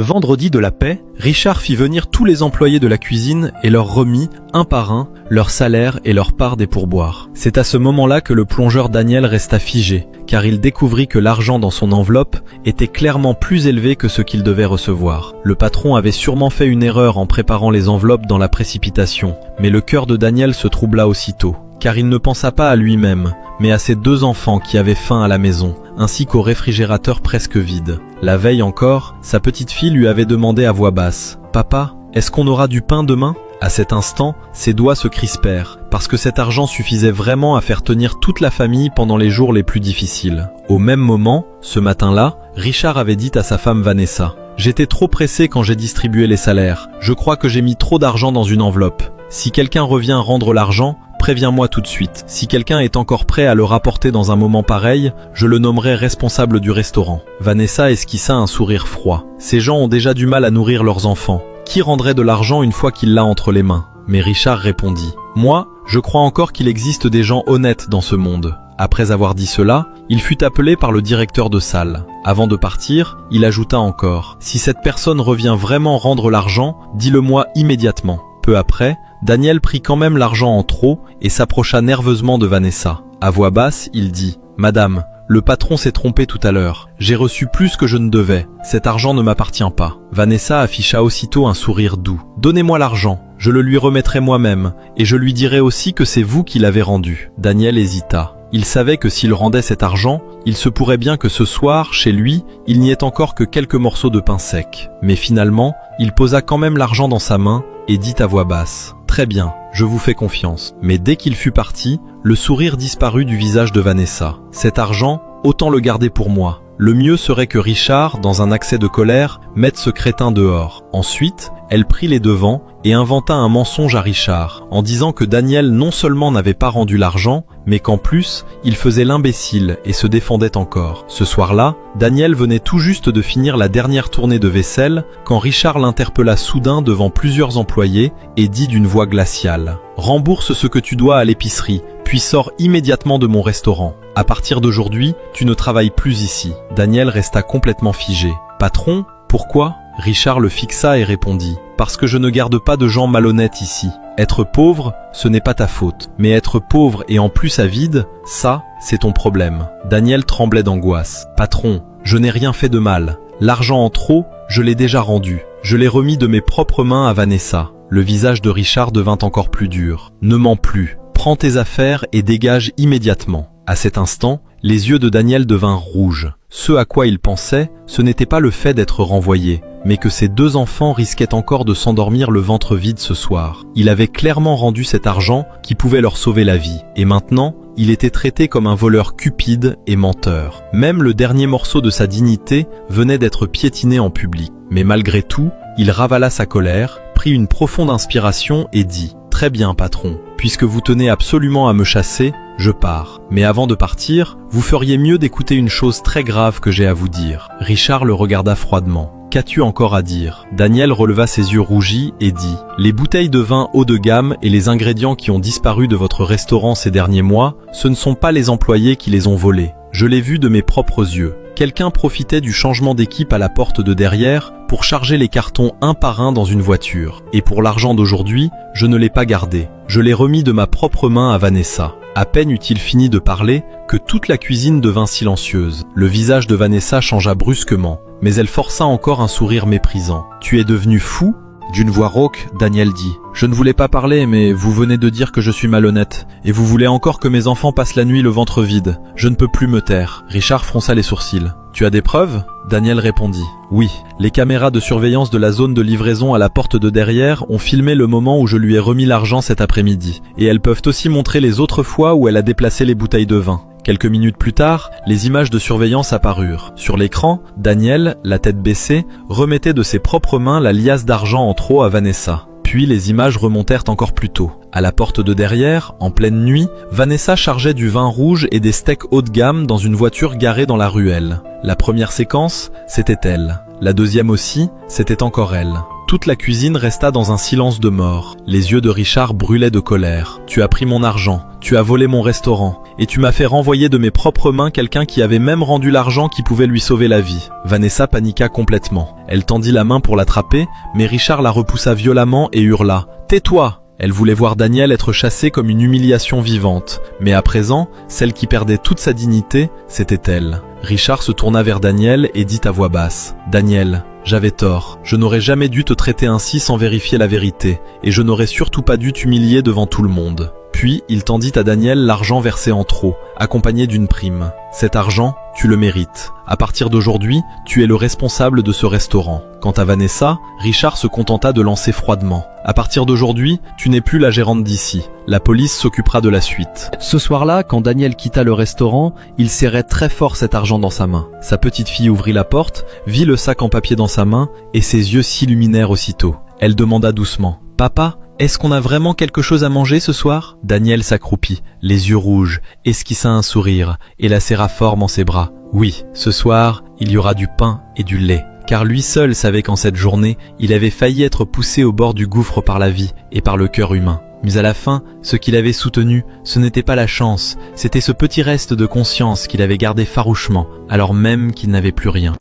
vendredi de la paix, Richard fit venir tous les employés de la cuisine et leur remit, un par un, leur salaire et leur part des pourboires. C'est à ce moment-là que le plongeur Daniel resta figé, car il découvrit que l'argent dans son enveloppe était clairement plus élevé que ce qu'il devait recevoir. Le patron avait sûrement fait une erreur en préparant les enveloppes dans la précipitation, mais le cœur de Daniel se troubla aussitôt, car il ne pensa pas à lui-même, mais à ses 2 enfants qui avaient faim à la maison, ainsi qu'au réfrigérateur presque vide. La veille encore, sa petite fille lui avait demandé à voix basse « Papa, est-ce qu'on aura du pain demain ?» À cet instant, ses doigts se crispèrent, parce que cet argent suffisait vraiment à faire tenir toute la famille pendant les jours les plus difficiles. Au même moment, ce matin-là, Richard avait dit à sa femme Vanessa « J'étais trop pressé quand j'ai distribué les salaires. Je crois que j'ai mis trop d'argent dans une enveloppe. Si quelqu'un revient rendre l'argent, préviens-moi tout de suite. Si quelqu'un est encore prêt à le rapporter dans un moment pareil, je le nommerai responsable du restaurant. » Vanessa esquissa un sourire froid. Ces gens ont déjà du mal à nourrir leurs enfants. Qui rendrait de l'argent une fois qu'il l'a entre les mains? Mais Richard répondit « Moi, je crois encore qu'il existe des gens honnêtes dans ce monde. » Après avoir dit cela, il fut appelé par le directeur de salle. Avant de partir, il ajouta encore « Si cette personne revient vraiment rendre l'argent, dis-le-moi immédiatement. » Peu après, Daniel prit quand même l'argent en trop et s'approcha nerveusement de Vanessa. À voix basse, il dit « Madame, le patron s'est trompé tout à l'heure. J'ai reçu plus que je ne devais. Cet argent ne m'appartient pas. » Vanessa afficha aussitôt un sourire doux. « Donnez-moi l'argent, je le lui remettrai moi-même, et je lui dirai aussi que c'est vous qui l'avez rendu. » Daniel hésita. Il savait que s'il rendait cet argent, il se pourrait bien que ce soir, chez lui, il n'y ait encore que quelques morceaux de pain sec. Mais finalement, il posa quand même l'argent dans sa main et dit à voix basse « Très bien, je vous fais confiance. » Mais dès qu'il fut parti, le sourire disparut du visage de Vanessa. « Cet argent, autant le garder pour moi. Le mieux serait que Richard, dans un accès de colère, mette ce crétin dehors. » Ensuite, elle prit les devants et inventa un mensonge à Richard, en disant que Daniel non seulement n'avait pas rendu l'argent, mais qu'en plus, il faisait l'imbécile et se défendait encore. Ce soir-là, Daniel venait tout juste de finir la dernière tournée de vaisselle quand Richard l'interpella soudain devant plusieurs employés et dit d'une voix glaciale « Rembourse ce que tu dois à l'épicerie, puis sors immédiatement de mon restaurant. À partir d'aujourd'hui, tu ne travailles plus ici. » Daniel resta complètement figé. « Patron, pourquoi ?» Richard le fixa et répondit « Parce que je ne garde pas de gens malhonnêtes ici. Être pauvre, ce n'est pas ta faute. Mais être pauvre et en plus avide, ça, c'est ton problème. » Daniel tremblait d'angoisse. « Patron, je n'ai rien fait de mal. L'argent en trop, je l'ai déjà rendu. Je l'ai remis de mes propres mains à Vanessa. » Le visage de Richard devint encore plus dur. « Ne mens plus. Prends tes affaires et dégage immédiatement. » À cet instant, les yeux de Daniel devinrent rouges. Ce à quoi il pensait, ce n'était pas le fait d'être renvoyé, mais que ses 2 enfants risquaient encore de s'endormir le ventre vide ce soir. Il avait clairement rendu cet argent qui pouvait leur sauver la vie. Et maintenant, il était traité comme un voleur cupide et menteur. Même le dernier morceau de sa dignité venait d'être piétiné en public. Mais malgré tout, il ravala sa colère, prit une profonde inspiration et dit « Très bien, patron. Puisque vous tenez absolument à me chasser, je pars. Mais avant de partir, vous feriez mieux d'écouter une chose très grave que j'ai à vous dire. » Richard le regarda froidement. « Qu'as-tu encore à dire ?» Daniel releva ses yeux rougis et dit « Les bouteilles de vin haut de gamme et les ingrédients qui ont disparu de votre restaurant ces derniers mois, ce ne sont pas les employés qui les ont volés. Je l'ai vu de mes propres yeux. Quelqu'un profitait du changement d'équipe à la porte de derrière pour charger les cartons un par un dans une voiture. Et pour l'argent d'aujourd'hui, je ne l'ai pas gardé. Je l'ai remis de ma propre main à Vanessa. » À peine eut-il fini de parler que toute la cuisine devint silencieuse. Le visage de Vanessa changea brusquement, mais elle força encore un sourire méprisant. « Tu es devenu fou ?» D'une voix rauque, Daniel dit « Je ne voulais pas parler, mais vous venez de dire que je suis malhonnête. Et vous voulez encore que mes enfants passent la nuit le ventre vide. Je ne peux plus me taire. » Richard fronça les sourcils. « Tu as des preuves ?» Daniel répondit « Oui, les caméras de surveillance de la zone de livraison à la porte de derrière ont filmé le moment où je lui ai remis l'argent cet après-midi. Et elles peuvent aussi montrer les autres fois où elle a déplacé les bouteilles de vin. » Quelques minutes plus tard, les images de surveillance apparurent. Sur l'écran, Daniel, la tête baissée, remettait de ses propres mains la liasse d'argent en trop à Vanessa. Puis les images remontèrent encore plus tôt. À la porte de derrière, en pleine nuit, Vanessa chargeait du vin rouge et des steaks haut de gamme dans une voiture garée dans la ruelle. La première séquence, c'était elle. La deuxième aussi, c'était encore elle. Toute la cuisine resta dans un silence de mort. Les yeux de Richard brûlaient de colère. « Tu as pris mon argent, tu as volé mon restaurant, et tu m'as fait renvoyer de mes propres mains quelqu'un qui avait même rendu l'argent qui pouvait lui sauver la vie. » Vanessa paniqua complètement. Elle tendit la main pour l'attraper, mais Richard la repoussa violemment et hurla « Tais-toi !» Elle voulait voir Daniel être chassé comme une humiliation vivante, mais à présent, celle qui perdait toute sa dignité, c'était elle. Richard se tourna vers Daniel et dit à voix basse « Daniel, j'avais tort, je n'aurais jamais dû te traiter ainsi sans vérifier la vérité, et je n'aurais surtout pas dû t'humilier devant tout le monde. » Puis, il tendit à Daniel l'argent versé en trop, accompagné d'une prime. « Cet argent, tu le mérites. À partir d'aujourd'hui, tu es le responsable de ce restaurant. » Quant à Vanessa, Richard se contenta de lancer froidement. « À partir d'aujourd'hui, tu n'es plus la gérante d'ici. La police s'occupera de la suite. » Ce soir-là, quand Daniel quitta le restaurant, il serrait très fort cet argent dans sa main. Sa petite fille ouvrit la porte, vit le sac en papier dans sa main, et ses yeux s'illuminèrent aussitôt. Elle demanda doucement « Papa, est-ce qu'on a vraiment quelque chose à manger ce soir ?» Daniel s'accroupit, les yeux rouges, esquissa un sourire, et la serra fort en ses bras. « Oui, ce soir, il y aura du pain et du lait. » Car lui seul savait qu'en cette journée, il avait failli être poussé au bord du gouffre par la vie et par le cœur humain. Mais à la fin, ce qu'il avait soutenu, ce n'était pas la chance, c'était ce petit reste de conscience qu'il avait gardé farouchement, alors même qu'il n'avait plus rien.